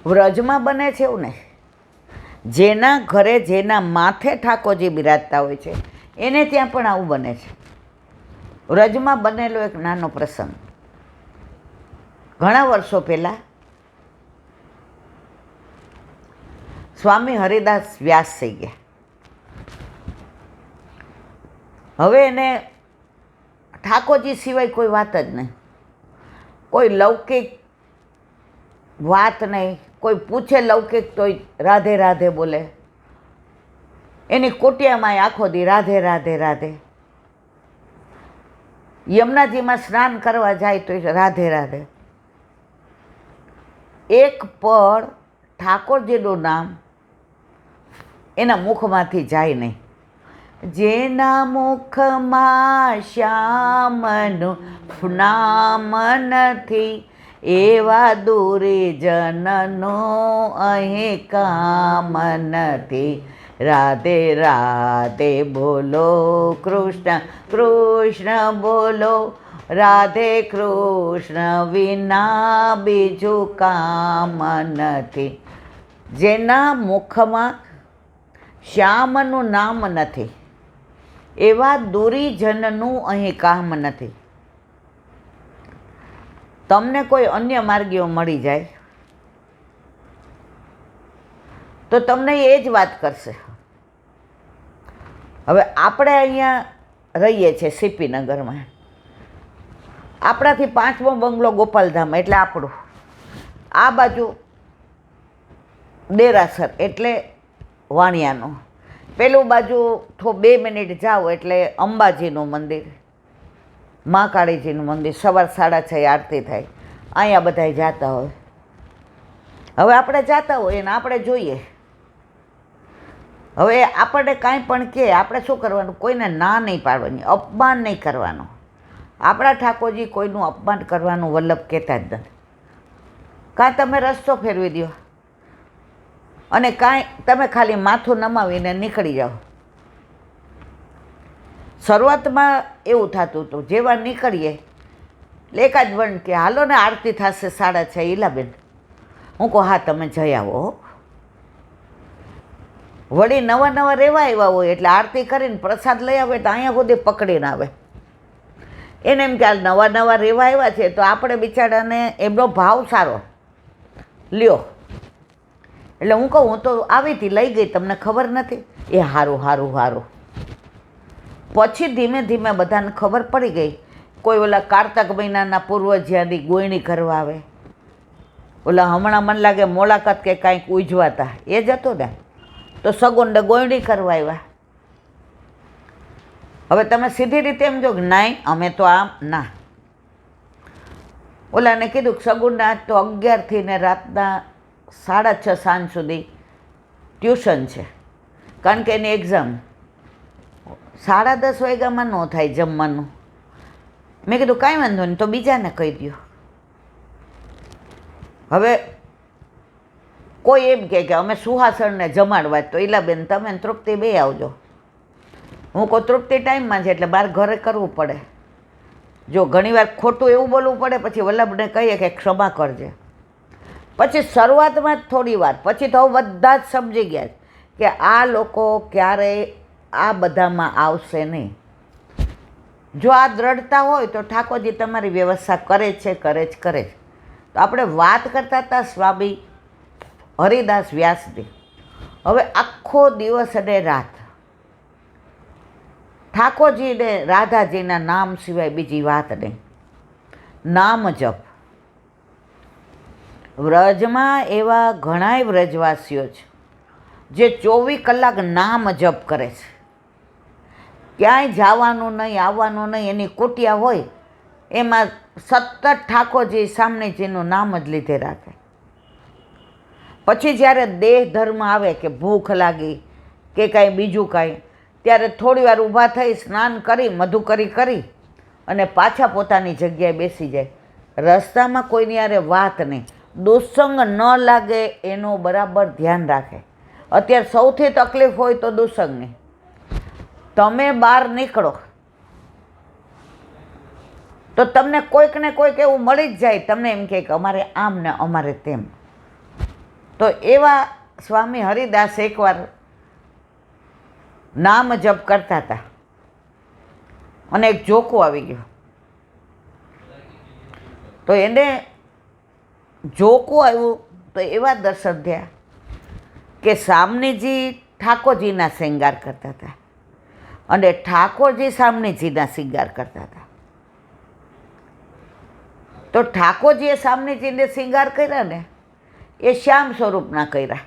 વ્રજમાં બને છે એવું નહીં. જેના ઘરે જેના માથે ઠાકોરજી બિરાજતા હોય છે એને ત્યાં પણ આવું બને છે. વ્રજમાં બનેલો એક નાનો પ્રસંગ. ઘણા વર્ષો પહેલાં સ્વામી હરિદાસ વ્યાસ થઈ ગયા. હવે એને ઠાકોરજી સિવાય કોઈ વાત જ નહીં, કોઈ લૌકિક વાત નહીં. કોઈ પૂછે લૌકિક તોય રાધે રાધે બોલે. એની કોટિયામાં આખો દી રાધે રાધે રાધે. યમુનાજીમાં સ્નાન કરવા જાય તો રાધે રાધે. એક પળ ઠાકોરજીનું નામ એના મુખમાંથી જાય નહીં. જેના મુખમાં શ્યામનું નામ નથી, એવા દુર્જનનો અહીં કામ નથી. રાધે રાધે બોલો કૃષ્ણ કૃષ્ણ બોલો, રાધે કૃષ્ણ વિના બીજું કામ નથી. જેના મુખમાં શ્યામનું નામ નથી, એવા દુરીજનનું અહીં કામ નથી. તમને કોઈ અન્ય માર્ગીઓ મળી જાય તો તમને એ જ વાત કરશે. હવે આપણે અહીંયા રહીએ છીએ સીપીનગરમાં. આપણાથી 5મો બંગલો ગોપાલધામ એટલે આપણું. આ બાજુ દેરાસર એટલે વાણિયાનું. પેલું બાજુ 2 મિનિટ જાઓ એટલે અંબાજીનું મંદિર, મહાકાળીજીનું મંદિર. સવાર 6:30 આરતી થાય. અહીંયા બધાય જાતા હોય. હવે આપણે જાતા હોઈએ ને આપણે જોઈએ. હવે આપણને કાંઈ પણ કહે, આપણે શું કરવાનું? કોઈને ના નહીં પાડવાની, અપમાન નહીં કરવાનું. આપણા ઠાકોરજી કોઈનું અપમાન કરવાનું વલ્લભ કહેતા જ નથી. કાંઈ તમે રસ્તો ફેરવી દો અને કાંઈ તમે ખાલી માથું નમાવીને નીકળી જાઓ. શરૂઆતમાં એવું થતું હતું, જેવા નીકળીએ એટલે એકાદ વણ કે હાલો ને આરતી થશે 6:30. ઈલાબેન, હું કહું હા તમે જઈ આવો. વળી નવા નવા રહેવા આવ્યા હોય એટલે આરતી કરીને પ્રસાદ લઈ આવે તો અહીંયા સુધી પકડીને આવે. એને એમ કે આ નવા નવા રહેવા આવ્યા છે તો આપણે બિચારાને એમનો ભાવ સારો લ્યો. એટલે હું કહું હું તો આવી હતી, લઈ ગઈ, તમને ખબર નથી? એ સારું સારું સારું. પછી ધીમે ધીમે બધાને ખબર પડી ગઈ. કોઈ ઓલા કારતક મહિનાના પૂર્વ જ્યાંથી ગોયણી કરવા આવે, ઓલા હમણાં મને લાગે મોલાકાત કે કાંઈક ઉજવાતા એ જ હતો ને, તો સગુંડે ગોયણી કરવા આવ્યા. હવે તમે સીધી રીતે એમ જો કે નાઈ અમે તો આમ ના. ઓલાને કીધું કે સગુંડા આજ તો 11થી ને રાતના 6:30 સાંજ સુધી ટ્યુશન છે, કારણ કે એની એક્ઝામ 10:30 વાગ્યામાં ન થાય જમવાનું. મેં કીધું કાંઈ વાંધો નહીં, તો બીજાને કહી દો. હવે કોઈ એમ કહે કે અમે સુહાસણને જમાડવા, તો ઈલાબેન તમે તૃપ્તિ બે આવજો. હું કહું તૃપ્તિ ટાઈમમાં છે એટલે બહાર ઘરે કરવું પડે. જો ઘણીવાર ખોટું એવું બોલવું પડે પછી વલ્લભને કહીએ કે ક્ષમા કરજે. પછી શરૂઆતમાં જ થોડી વાર, પછી તો બધા જ સમજી ગયા કે આ લોકો ક્યારેય આ બધામાં આવશે નહીં. જો આ દ્રઢતા હોય તો ઠાકોરજી તમારી વ્યવસ્થા કરે છે, કરે જ કરે છે. તો આપણે વાત કરતા હતા સ્વામી હરિદાસ વ્યાસજી. હવે આખો દિવસ અને રાત ઠાકોરજીને રાધાજીના નામ સિવાય બીજી વાત નહીં. નામ જપ. વ્રજમાં એવા ઘણાય વ્રજવાસીઓ છે જે 24 કલાક નામ જપ કરે છે. ક્યાંય જવાનું નહીં, આવવાનું નહીં. એની કુટિયા હોય એમાં સતત ઠાકોરજી સામનેજીનું નામ જ લીધે રાખે. પછી જ્યારે દેહ ધર્મ આવે કે ભૂખ લાગી કે કાંઈ બીજું કાંઈ, ત્યારે થોડી વાર ઊભા થઈ સ્નાન કરી મધુકરી કરી અને પાછા પોતાની જગ્યાએ બેસી જાય. રસ્તામાં કોઈની યારે વાત નહીં, દુસ્સંગ ન લાગે એનું બરાબર ધ્યાન રાખે. અત્યારે સૌથી તકલીફ હોય તો દુસ્સંગની. તમે બહાર નીકળો તો તમને કોઈક ને કોઈક એવું મળી જ જાય, તમને એમ કે અમારે આમ ને અમારે તેમ. તો એવા સ્વામી હરિદાસ એકવાર નામ જપ કરતા હતા અને એક જોકું આવી ગયું. તો એને જોકું આવ્યું તો એવા દર્શન થયા કે સામનેજી ઠાકોરજીના શૃંગાર કરતા હતા અને ઠાકોરજી સામનેજીના શૃંગાર કરતા હતા. તો ઠાકોરજીએ સામનેજીને શૃંગાર કર્યા ને એ શ્યામ સ્વરૂપના કર્યા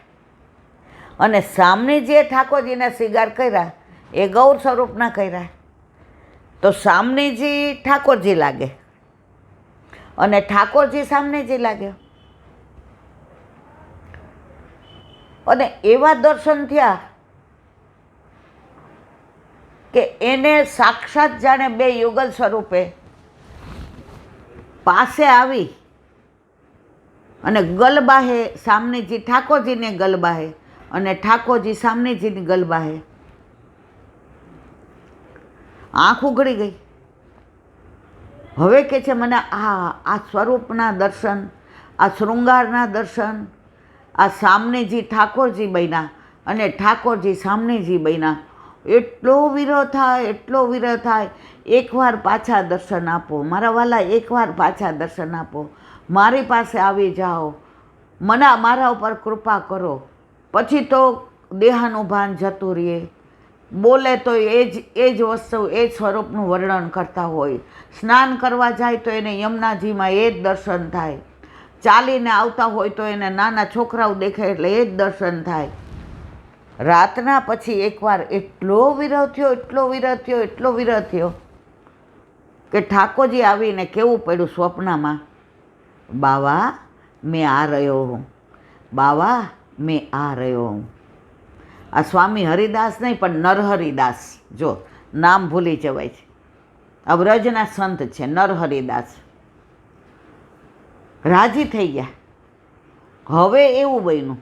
અને સામનેજીએ ઠાકોરજીના શૃંગાર કર્યા એ ગૌર સ્વરૂપના કર્યા. તો સામનેજી ઠાકોરજી લાગે અને ઠાકોરજી સામનેજી લાગે. અને એવા દર્શન થયા કે એને સાક્ષાત જાણે બે યુગલ સ્વરૂપે પાસે આવી અને ગલબાહે સામનેજી ઠાકોરજીને ગલબાહે અને ઠાકોરજી સામનેજીની ગલબાહે આંખ ઉઘડી ગઈ. હવે કે છે મને આ સ્વરૂપના દર્શન, આ શૃંગારના દર્શન, આ સામનેજી ઠાકોરજી બન્યા અને ઠાકોરજી સામનેજી બન્યા, એટલો વિરહ થાય, એટલો વિરહ થાય. એકવાર પાછા દર્શન આપો મારા વાલા, એકવાર પાછા દર્શન આપો, મારી પાસે આવી જાઓ, મારા ઉપર કૃપા કરો. પછી તો દેહાનું ભાન જતું રહે, બોલે તો એ જ વસ્તુ એ જ સ્વરૂપનું વર્ણન કરતા હોય. સ્નાન કરવા જાય તો એને યમુનાજીમાં એ જ દર્શન થાય, ચાલીને આવતા હોય તો એને નાના છોકરાઓ દેખાય એટલે એ જ દર્શન થાય. રાતના પછી એકવાર એટલો વિરહ થયો, એટલો વિરહ થયો, એટલો વિરહ થયો કે ઠાકોરજી આવીને કેવું પડ્યું સ્વપ્નમાં, બાવા મેં આ રહ્યો હું, બાવા મેં આ રહ્યો હું. આ સ્વામી હરિદાસ નહીં પણ નરહરિદાસ, જો નામ ભૂલી જવાય છે. આ વ્રજના સંત છે નરહરિદાસ. રાજી થઈ ગયા. હવે એવું બન્યું,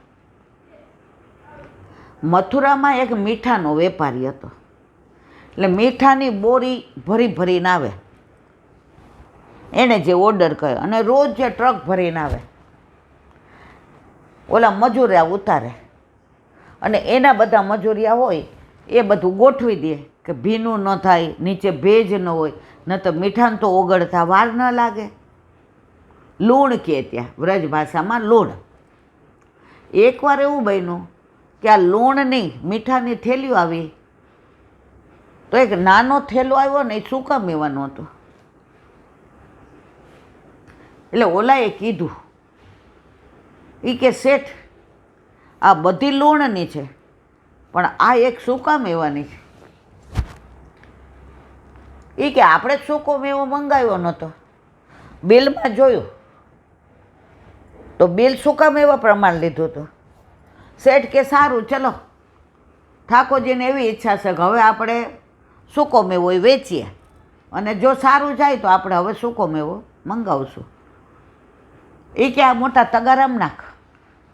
મથુરામાં એક મીઠાનો વેપારી હતો. એટલે મીઠાની બોરી ભરી ભરીને આવે, એણે જે ઓર્ડર કર્યો, અને રોજ જે ટ્રક ભરીને આવે, ઓલા મજૂરિયા ઉતારે અને એના બધા મજૂરિયા હોય એ બધું ગોઠવી દે કે ભીનું ન થાય, નીચે ભેજ ન હોય, ન તો મીઠાને તો ઓગળતા વાર ન લાગે. લૂણ કહે ત્યાં વ્રજ ભાષામાં લૂણ. એકવાર એવું બન્યું કે આ લૂણની મીઠાની થેલીઓ આવી તો એક નાનો થેલો આવ્યો ને એ સૂકા મેવાનો હતો. એટલે ઓલાએ કીધું, એ કે શેઠ આ બધી લૂણની છે પણ આ એક સૂકા મેવાની છે. એ કે આપણે સૂકો મેવો મંગાવ્યો નહોતો, બિલમાં જોયું તો બિલ સૂકા મેવા પ્રમાણ લીધું હતું. શેઠ કે સારું ચલો, ઠાકોરજીને એવી ઈચ્છા છે કે હવે આપણે સૂકો મેવો એ વેચીએ અને જો સારું જાય તો આપણે હવે સૂકો મેવો મંગાવશું. એ કે આ મોટા તગારામ નાખ,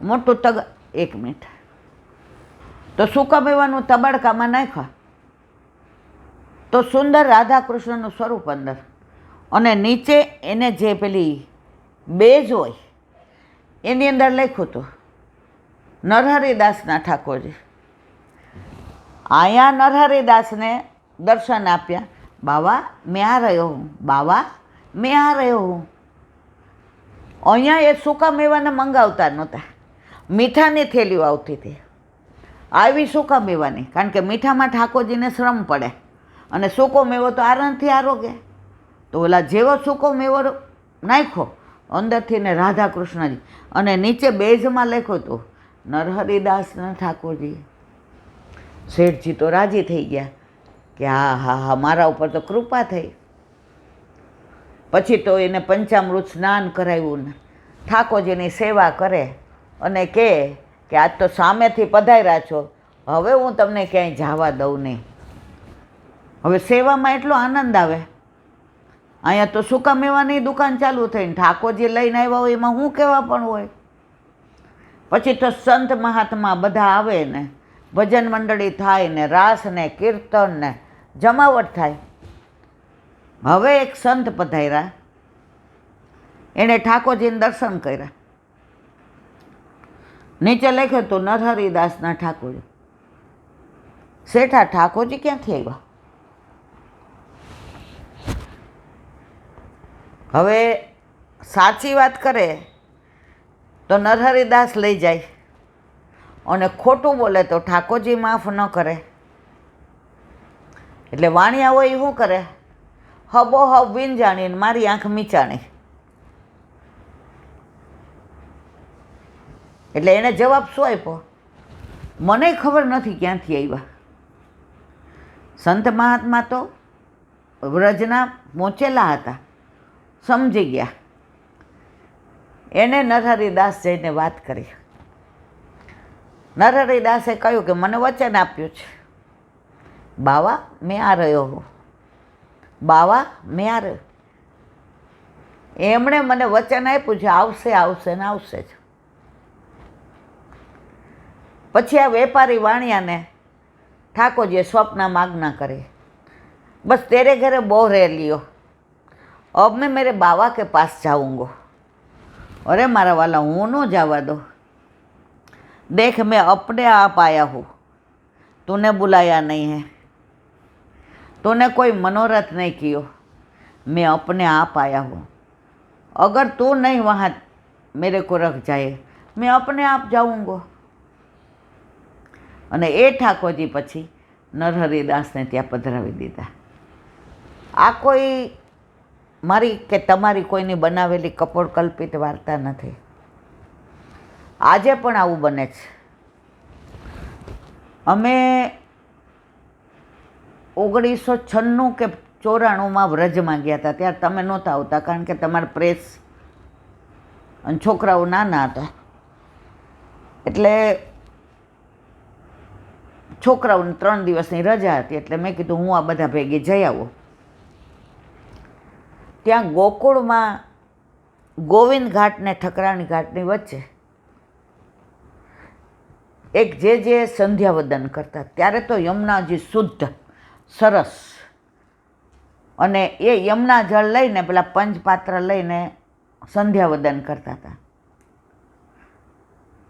મોટું એક મિનિટ. તો સૂકા મેવાનું તબડકામાં નાખ્યા તો સુંદર રાધા કૃષ્ણનું સ્વરૂપ અંદર, અને નીચે એને જે પેલી બેજ હોય એની અંદર લખ્યું હતું નરહરિદાસના ઠાકોરજી. અહીંયા નરહરિદાસને દર્શન આપ્યા, બાવા મેં આ રહ્યો હું, બાવા મેં આ રહ્યો હું. અહીંયા એ સૂકા મેવાને મંગાવતા નહોતા, મીઠાની થેલીઓ આવતી હતી. આવી સૂકા મેવાની, કારણ કે મીઠામાં ઠાકોરજીને શ્રમ પડે અને સૂકો મેવો તો આરામથી આરોગે. તો ઓલા જેવો સૂકો મેવો નાખ્યો અંદરથી ને રાધા કૃષ્ણજી, અને નીચે બેઝમાં લખ્યું હતું નરહરિદાસના ઠાકોરજી. શેઠજી તો રાજી થઈ ગયા કે હા હા હા મારા ઉપર તો કૃપા થઈ. પછી તો એને પંચામૃત સ્નાન કરાવ્યું ને ઠાકોરજીની સેવા કરે અને કહે કે આજ તો સામેથી પધાર્યા છો, હવે હું તમને ક્યાંય જવા દઉં નહીં. હવે સેવામાં એટલો આનંદ આવે. અહીંયા તો સૂકા મેવાની દુકાન ચાલુ થઈને ઠાકોરજી લઈને આવ્યા હોય એમાં શું કહેવા પણ હોય. પછી તો સંત મહાત્મા બધા આવે ને ભજન મંડળી થાય ને રાસ ને કીર્તન ને જમાવટ થાય. હવે એક સંત પધાર્યા, એણે ઠાકોરજીને દર્શન કર્યા નીચે લખ્યું હતું નરહરિદાસના ઠાકોરજી. શેઠા ઠાકોરજી ક્યાંથી આવ્યા? હવે સાચી વાત કરે તો નરહરિદાસ લઈ જાય અને ખોટું બોલે તો ઠાકોરજી માફ ન કરે. એટલે વાણિયા હોય એ શું કરે? હબો હબ વીંજાણીને મારી આંખ મીચાણી. એટલે એને જવાબ શું આપ્યો? મને ખબર નથી ક્યાંથી આવ્યા. સંત મહાત્મા તો વ્રજના પહોંચેલા હતા, સમજી ગયા. એને નરહરિદાસ જઈને વાત કરી. નરહરિદાસે કહ્યું કે મને વચન આપ્યું છે, બાવા મેં આ રહ્યો હું, બાવા મેં આ રહ્યો. એમણે મને વચન આપ્યું છે, આવશે આવશે ને આવશે જ. પછી આ વેપારી વાણિયાને ઠાકોરજીએ સ્વપ્નમાં આજ્ઞા કરી, બસ તેરે ઘરે બહુ रह लियो, अब मैं मेरे बाबा के पास जाऊँगा. अरे मारा वाला હું न जावा दो, देख मैं अपने आप आया हूँ, तूने बुलाया नहीं है, तूने कोई मनोरथ नहीं किया, मैं अपने आप आया हूँ. अगर तू नहीं वहाँ मेरे को रख जाए, मैं अपने आप जाऊँगा. અને એ ઠાકોરજી પછી નરહરિદાસને ત્યાં પધરાવી દીધા. આ કોઈ મારી કે તમારી કોઈની બનાવેલી કપોળકલ્પિત વાર્તા નથી. આજે પણ આવું બને છે. અમે 1996 કે 94 વ્રજમાં ગયા હતા. ત્યારે તમે નહોતા આવતા, કારણ કે તમારા પ્રેસ અને છોકરાઓ નાના હતા. એટલે છોકરાઓને 3 દિવસની રજા હતી. એટલે મેં કીધું હું આ બધા ભેગી જઈ આવું. ત્યાં ગોકુળમાં ગોવિંદ ઘાટ ને ઠકરાણી ઘાટની વચ્ચે એક જે સંધ્યાવદન કરતા. ત્યારે તો યમુનાજી શુદ્ધ સરસ, અને એ યમુના જળ લઈને પેલા પંચપાત્ર લઈને સંધ્યાવદન કરતા હતા.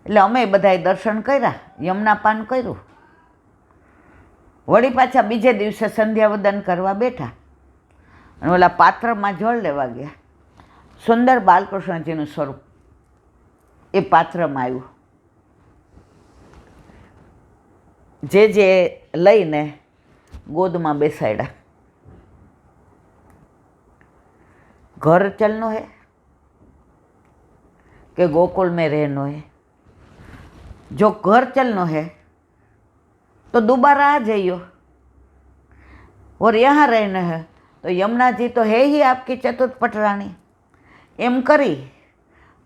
એટલે અમે બધાએ દર્શન કર્યા, યમુના પાન કર્યું. વળી પાછા બીજે દિવસે સંધ્યાવદન કરવા બેઠા અને ઓલા પાત્રમાં જળ લેવા ગયા. સુંદર બાલકૃષ્ણજીનું સ્વરૂપ એ પાત્રમાં આવ્યું. જે લઈને ગોદમાં બેસાડ્યા. घर चलनो है कि गोकुल में रहना है? जो घर चलना है तो दोबारा आ जाइयो, और यहाँ रहना है तो यमुना जी तो है ही आपकी चतुर्थ पटराणी. एम करी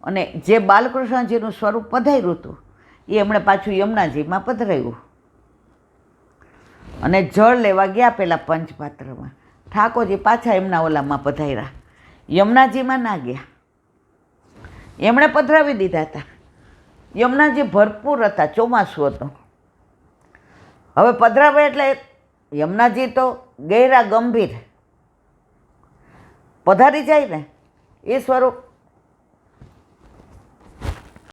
અને જે બાલકૃષ્ણજીનું સ્વરૂપ પધાર્યું હતું એ એમણે પાછું યમુનાજીમાં પધરાવ્યું અને જળ લેવા ગયા પેલા પંચપાત્રમાં. ઠાકોરજી પાછા એમના ઓલામાં પધાર્યા, યમુનાજીમાં ના ગયા. એમણે પધરાવી દીધા હતા. યમુનાજી ભરપૂર હતા, ચોમાસું હતું. હવે પધરાવે એટલે યમુનાજી તો ગહેરા ગંભીર પધારી જાય ને એ સ્વરૂપ